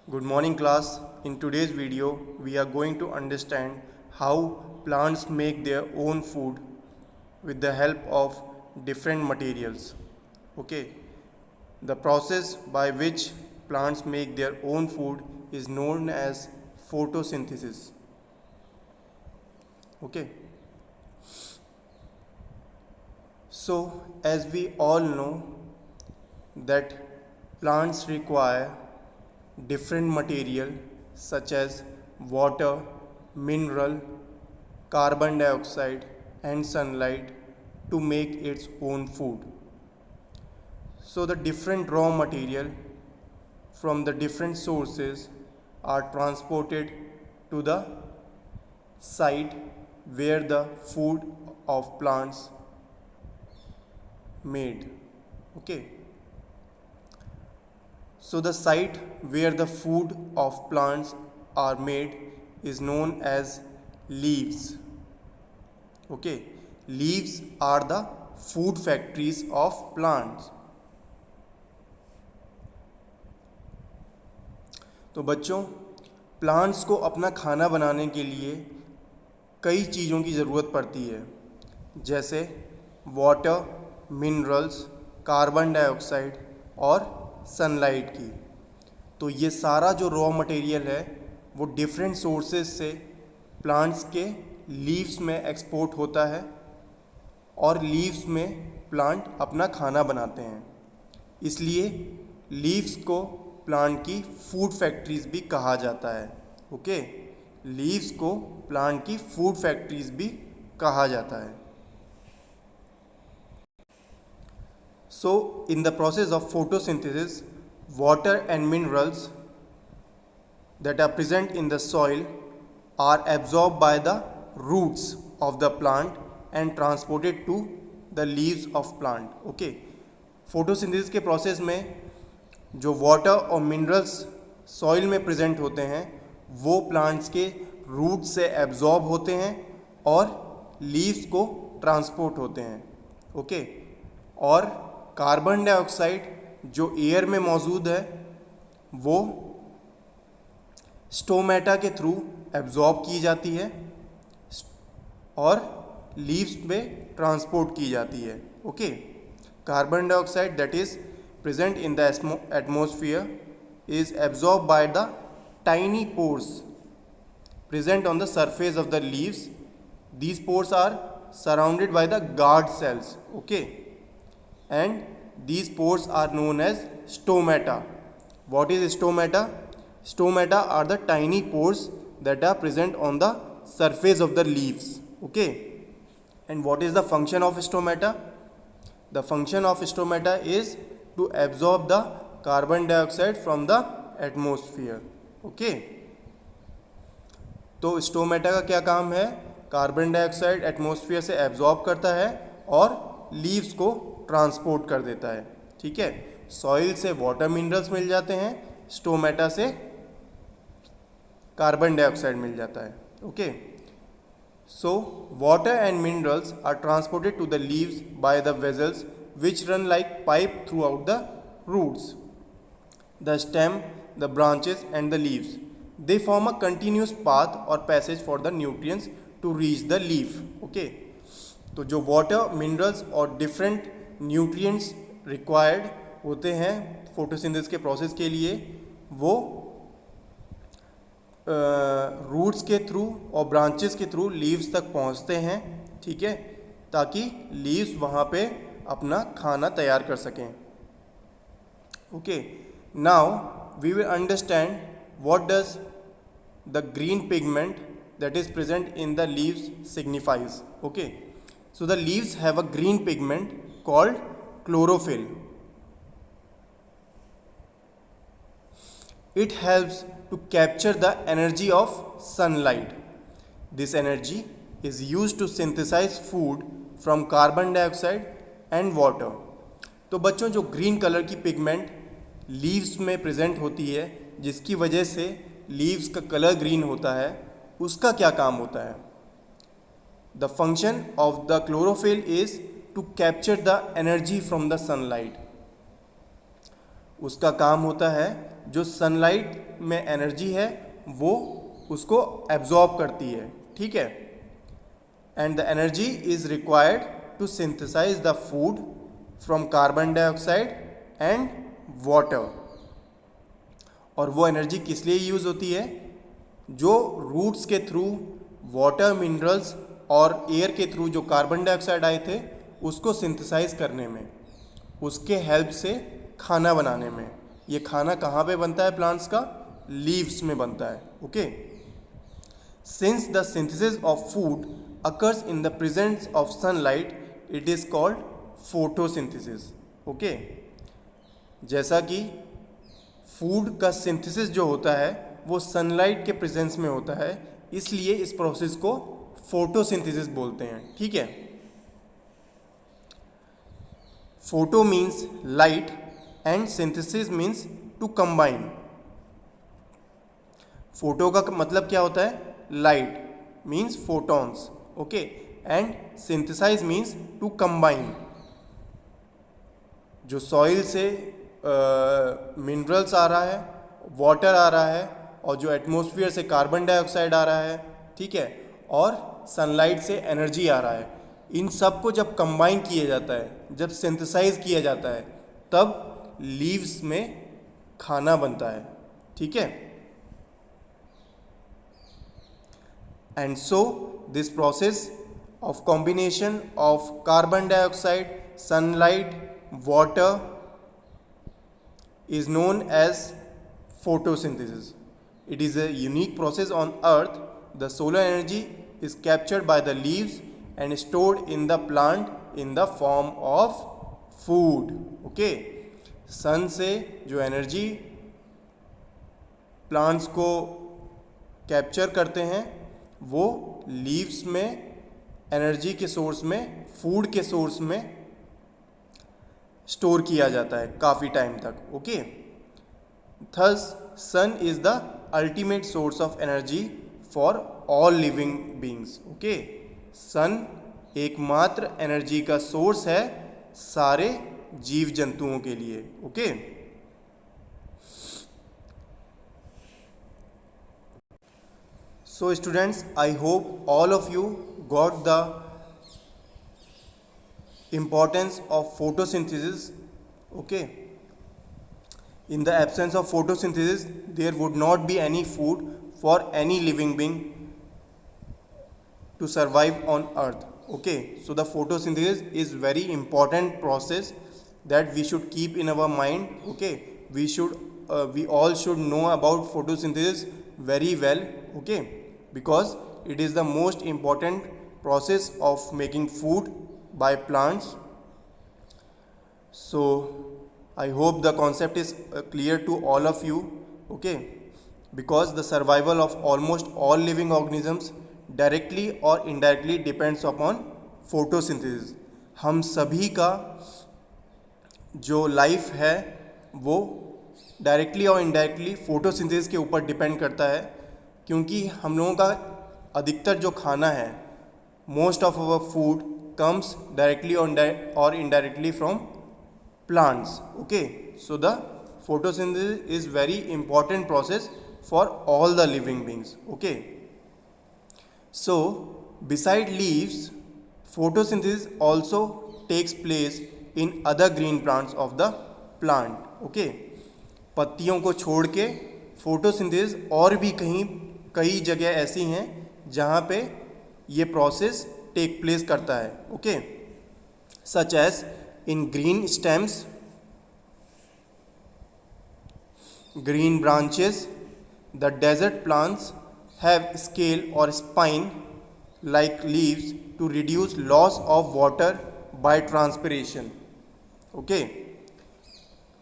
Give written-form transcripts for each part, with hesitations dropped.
Good morning class. In today's video, we are going to understand how plants make their own food with the help of different materials. Okay. The process by which plants make their own food is known as photosynthesis. Okay. So, as we all know that plants require different material such as water, mineral, carbon dioxide and sunlight to make its own food. So the different raw material from the different sources are transported to the site where the food of plants made. Okay. So the site where the food of plants are made is known as leaves. Okay, leaves are the food factories of plants. तो बच्चों, plants को अपना खाना बनाने के लिए कई चीज़ों की ज़रूरत पड़ती है, जैसे वाटर, मिनरल्स, कार्बन डाइऑक्साइड और सनलाइट की। तो ये सारा जो रॉ मटेरियल है वो डिफरेंट सोर्सेज से प्लांट्स के लीव्स में एक्सपोर्ट होता है और लीव्स में प्लांट अपना खाना बनाते हैं। इसलिए लीव्स को प्लांट की फूड फैक्ट्रीज भी कहा जाता है। ओके, लीव्स को प्लांट की फूड फैक्ट्रीज भी कहा जाता है। So, in the process of photosynthesis, water and minerals that are present in the soil are absorbed by the roots of the plant and transported to the leaves of plant. Okay, photosynthesis के process में जो water और minerals soil में present होते हैं वो plants के roots से absorb होते हैं और leaves को transport होते हैं। Okay, और कार्बन डाइऑक्साइड जो एयर में मौजूद है वो स्टोमेटा के थ्रू एब्जॉर्ब की जाती है और लीव्स पे ट्रांसपोर्ट की जाती है। Okay, carbon dioxide that is present in the atmosphere is absorb by the tiny pores present on the surface of the leaves. These pores are surrounded by the guard cells. Okay, and these pores are known as stomata. What is stomata? Stomata are the tiny pores that are present on the surface of the leaves. Okay, and what is the function of stomata? The function of stomata is to absorb the carbon dioxide from the atmosphere. Okay, तो stomata का क्या काम है? Carbon dioxide atmosphere से absorb करता है और leaves को ट्रांसपोर्ट कर देता है। ठीक है, सॉइल से वाटर मिनरल्स मिल जाते हैं, स्टोमेटा से कार्बन डाइऑक्साइड मिल जाता है। Okay, so water and minerals are transported to the leaves by the vessels which run like pipe throughout the roots, the stem, the branches and the leaves. They form a continuous path और passage for the nutrients to reach the leaf. Okay, तो जो water, minerals और different nutrients required होते हैं photosynthesis के process के लिए वो रूट्स के थ्रू और ब्रांचेस के थ्रू लीव्स तक पहुंचते हैं। ठीक है, ताकि लीव्स वहाँ पे अपना खाना तैयार कर सकें। Okay, now we will understand what does the green pigment that is present in the leaves signifies. Okay, so the leaves have a green pigment called chlorophyll. It helps to capture the energy of sunlight. This energy is used to synthesize food from carbon dioxide and water. तो बच्चों, जो green colour की pigment leaves में present होती है जिसकी वजह से लीव्स का कलर ग्रीन होता है, उसका क्या काम होता है? The function of the chlorophyll is to capture the energy from the sunlight. उसका काम होता है जो सनलाइट में एनर्जी है वो उसको एब्जॉर्ब करती है, ठीक है। And the energy is required to synthesize the food from carbon dioxide and water. और वो एनर्जी किस लिए यूज़ होती है? जो रूट्स के थ्रू वाटर, मिनरल्स और एयर के थ्रू जो कार्बन डाइऑक्साइड आए थे उसको सिंथेसाइज करने में, उसके हेल्प से खाना बनाने में। ये खाना कहाँ पे बनता है प्लांट्स का? लीव्स में बनता है, okay. Since the synthesis of food occurs in the presence of sunlight it is called photosynthesis, okay. जैसा कि फूड का सिंथेसिस जो होता है वो सनलाइट के प्रेजेंस में होता है, इसलिए इस प्रोसेस को फोटोसिंथेसिस बोलते हैं, ठीक है। Photo means light and synthesis means to combine. Photo का मतलब क्या होता है? Light means photons, okay, and synthesize means to combine. जो सॉइल से मिनरल्स आ रहा है, वाटर आ रहा है, और जो एटमॉस्फेयर से कार्बन डाइऑक्साइड आ रहा है, ठीक है, और सनलाइट से एनर्जी आ रहा है, इन सब को जब कंबाइन किया जाता है, जब सिंथेसाइज किया जाता है, तब लीव्स में खाना बनता है, ठीक है। And so this process of combination of carbon dioxide, sunlight, water is known as photosynthesis. It is a unique process on earth. The solar energy is captured by the leaves and stored in the plant in the form of food, okay. सन से जो energy plants को capture करते हैं वो leaves में energy के source में, food के सोर्स में स्टोर किया जाता है काफ़ी टाइम तक, okay. Thus sun is the ultimate source of energy for all living beings, okay. Sun एकमात्र एनर्जी का सोर्स है सारे जीव जंतुओं के लिए, okay. So students, I hope all of you got the importance of photosynthesis, okay. In the absence of photosynthesis there would not be any food for any living being to survive on earth, okay. So the photosynthesis is very important process that we should keep in our mind, okay. We all should know about photosynthesis very well, okay, because it is the most important process of making food by plants. So I hope the concept is clear to all of you, okay, because the survival of almost all living organisms directly or indirectly depends upon photosynthesis. हम सभी का जो life है वो directly और indirectly photosynthesis के ऊपर depend करता है, क्योंकि हम लोगों का अधिकतर जो खाना है, most of our food comes directly or indirectly from plants, okay. So the photosynthesis is very important process for all the living beings, okay. So beside leaves, photosynthesis also takes place in other green plants of the plant, okay. पत्तियों को छोड़ के photosynthesis और भी कई जगह ऐसी हैं जहाँ पे ये प्रोसेस टेक प्लेस करता है, okay. Such as in green stems, green branches, the desert plants have scale और spine like leaves to reduce loss of water by transpiration, okay.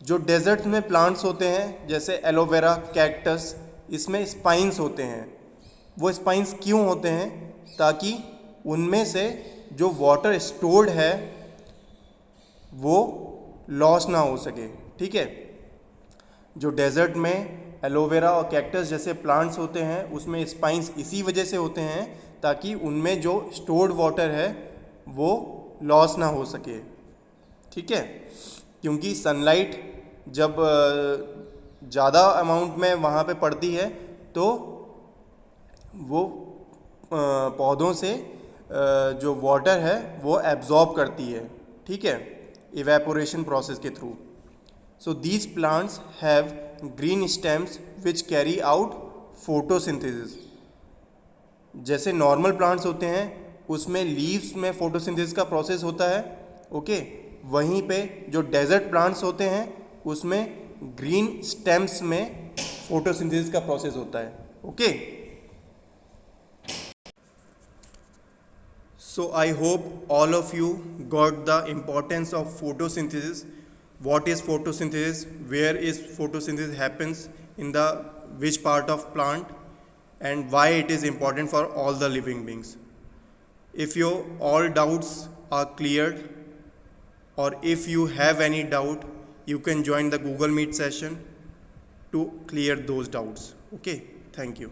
जो डेजर्ट में प्लांट्स होते हैं जैसे एलोवेरा, कैक्टस, इसमें spines होते हैं। वो स्पाइंस क्यों होते हैं? ताकि उनमें से जो वाटर स्टोर्ड है वो लॉस ना हो सके, ठीक है। जो डेजर्ट में एलोवेरा और कैक्टस जैसे प्लांट्स होते हैं उसमें स्पाइंस इसी वजह से होते हैं ताकि उनमें जो स्टोर्ड वाटर है वो लॉस ना हो सके, ठीक है। क्योंकि सनलाइट जब ज़्यादा अमाउंट में वहाँ पे पड़ती है तो वो पौधों से जो वाटर है वो एब्जॉर्ब करती है, ठीक है, इवेपोरेशन प्रोसेस के through. So these plants have green stems which carry out photosynthesis. जैसे नॉर्मल प्लांट्स होते हैं उसमें लीव्स में फोटोसिंथेसिस का प्रोसेस होता है, ओके. वहीं पे जो डेजर्ट प्लांट्स होते हैं उसमें ग्रीन स्टेम्स में फोटोसिंथेसिस का प्रोसेस होता है, okay. So I hope all of you got the importance of photosynthesis. What is photosynthesis? Where is photosynthesis happens in the which part of plant, and why it is important for all the living beings. If your all doubts are cleared, or if you have any doubt, you can join the Google Meet session to clear those doubts. Okay, thank you.